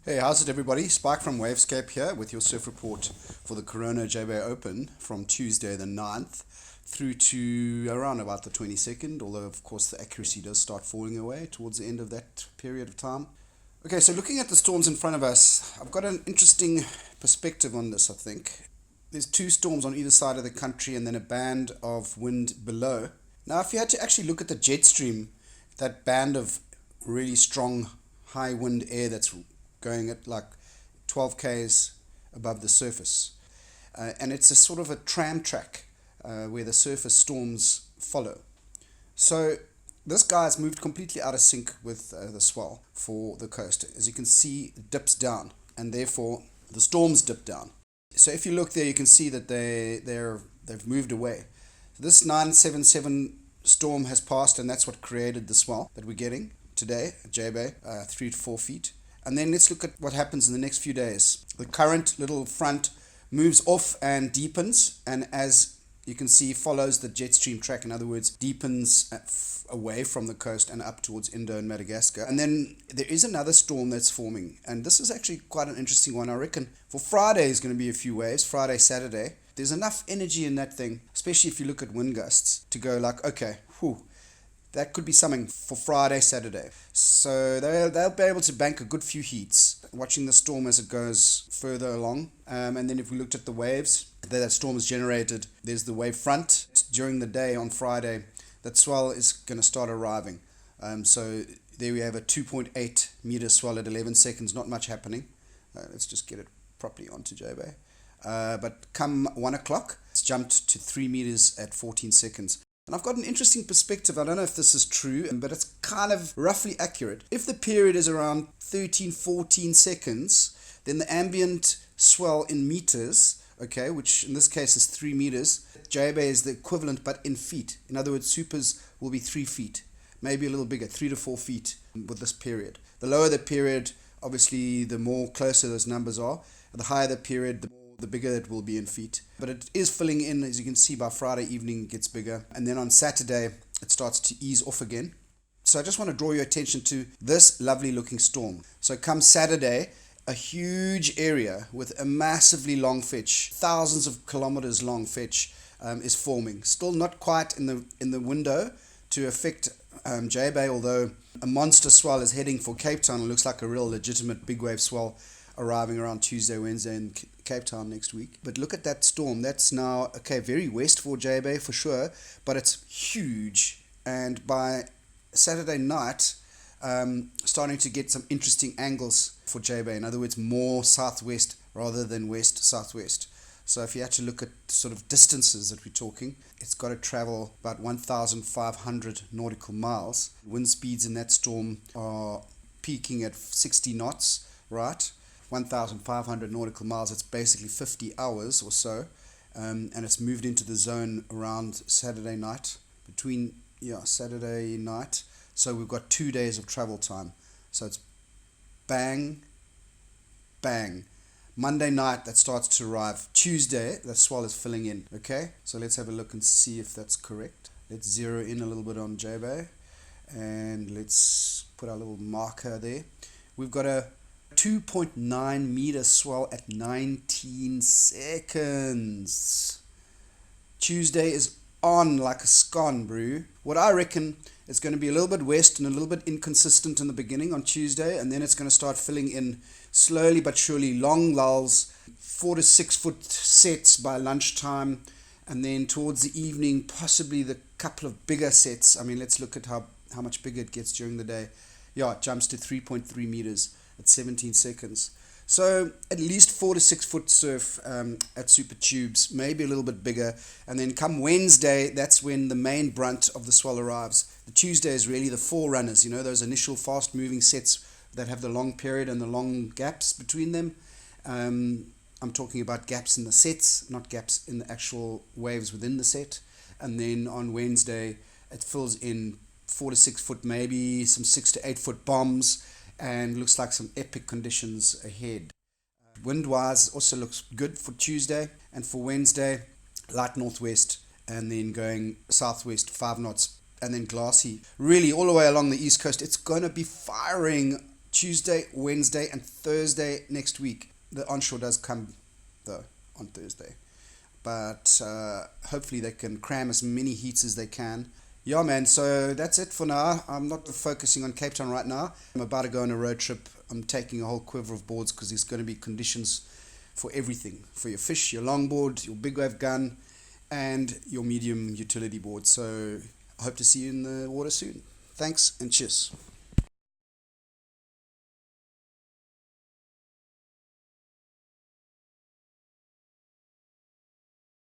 Hey, how's it everybody? Spike from Wavescape here with your surf report for the Corona JBay Open from Tuesday the 9th through to around about the 22nd, although of course the accuracy does start falling away towards the end of that period of time. Okay, so looking at the storms in front of us, I've got an interesting perspective on this, I think. There's two storms on either side of the country and then a band of wind below. Now, if you had to actually look at the jet stream, that band of really strong high wind air that's going at like 12 k's above the surface. And it's a sort of a tram track where the surface storms follow. So this guy's moved completely out of sync with the swell for the coast. As you can see, it dips down, and therefore the storms dip down. So if you look there, you can see that they've moved away. This 977 storm has passed, and that's what created the swell that we're getting today at JBay, 3 to 4 feet. And then let's look at what happens in the next few days. The current little front moves off and deepens, and as you can see, follows the jet stream track. In other words, deepens away from the coast and up towards Indo and Madagascar. And then there is another storm that's forming, and this is actually quite an interesting one. I reckon for Friday is going to be a few waves, Friday, Saturday. There's enough energy in that thing, especially if you look at wind gusts, to go like, okay, that could be something for Friday, Saturday. So they'll be able to bank a good few heats, watching the storm as it goes further along. And then if we looked at the waves that storm has generated, there's the wave front. During the day on Friday, that swell is going to start arriving. So there we have a 2.8 meter swell at 11 seconds, not much happening. Let's just get it properly onto JBay. But come 1 o'clock, it's jumped to 3 meters at 14 seconds. And I've got an interesting perspective. I don't know if this is true, but it's kind of roughly accurate. If the period is around 13, 14 seconds, then the ambient swell in meters, okay, which in this case is 3 meters, JBay is the equivalent but in feet. In other words, supers will be 3 feet, maybe a little bigger, 3 to 4 feet with this period. The lower the period, obviously, the more closer those numbers are. The higher the period, the bigger it will be in feet. But it is filling in, as you can see, by Friday evening it gets bigger. And then on Saturday, it starts to ease off again. So I just want to draw your attention to this lovely looking storm. So come Saturday, a huge area with a massively long fetch, thousands of kilometers long fetch is forming. Still not quite in the window to affect JBay, although a monster swell is heading for Cape Town. It looks like a real legitimate big wave swell arriving around Tuesday, Wednesday in Cape Town next week. But look at that storm. That's now, okay, very west for JBay for sure, but it's huge. And by Saturday night, starting to get some interesting angles for JBay. In other words, more southwest rather than west-southwest. So if you had to look at sort of distances that we're talking, it's got to travel about 1,500 nautical miles. Wind speeds in that storm are peaking at 60 knots, right? 1,500 nautical miles, it's basically 50 hours or so, and it's moved into the zone around Saturday night, Saturday night, so we've got 2 days of travel time, so it's bang, bang. Monday night, that starts to arrive. Tuesday, the swell is filling in, okay? So let's have a look and see if that's correct. Let's zero in a little bit on JBay, and let's put our little marker there. We've got a 2.9 meter swell at 19 seconds. Tuesday is on like a scone, brew. What I reckon is going to be a little bit west and a little bit inconsistent in the beginning on Tuesday, and then it's going to start filling in slowly but surely. Long lulls, 4 to 6 foot sets by lunchtime, and then towards the evening, possibly the couple of bigger sets. I mean, let's look at how much bigger it gets during the day. Yeah, it jumps to 3.3 meters at 17 seconds. So at least 4 to 6 foot surf at Super Tubes, maybe a little bit bigger. And then come Wednesday, that's when the main brunt of the swell arrives. The Tuesday is really the forerunners, those initial fast moving sets that have the long period and the long gaps between them. I'm talking about gaps in the sets, not gaps in the actual waves within the set. And then on Wednesday, it fills in 4 to 6 foot, maybe some 6 to 8 foot bombs, and looks like some epic conditions ahead. Wind-wise, also looks good for Tuesday, and for Wednesday, light northwest, and then going southwest 5 knots, and then glassy. Really, all the way along the east coast, it's going to be firing Tuesday, Wednesday, and Thursday next week. The onshore does come though on Thursday, but hopefully they can cram as many heats as they can. Yeah, man. So that's it for now. I'm not focusing on Cape Town right now. I'm about to go on a road trip. I'm taking a whole quiver of boards because there's going to be conditions for everything, for your fish, your longboard, your big wave gun, and your medium utility board. So I hope to see you in the water soon. Thanks and cheers.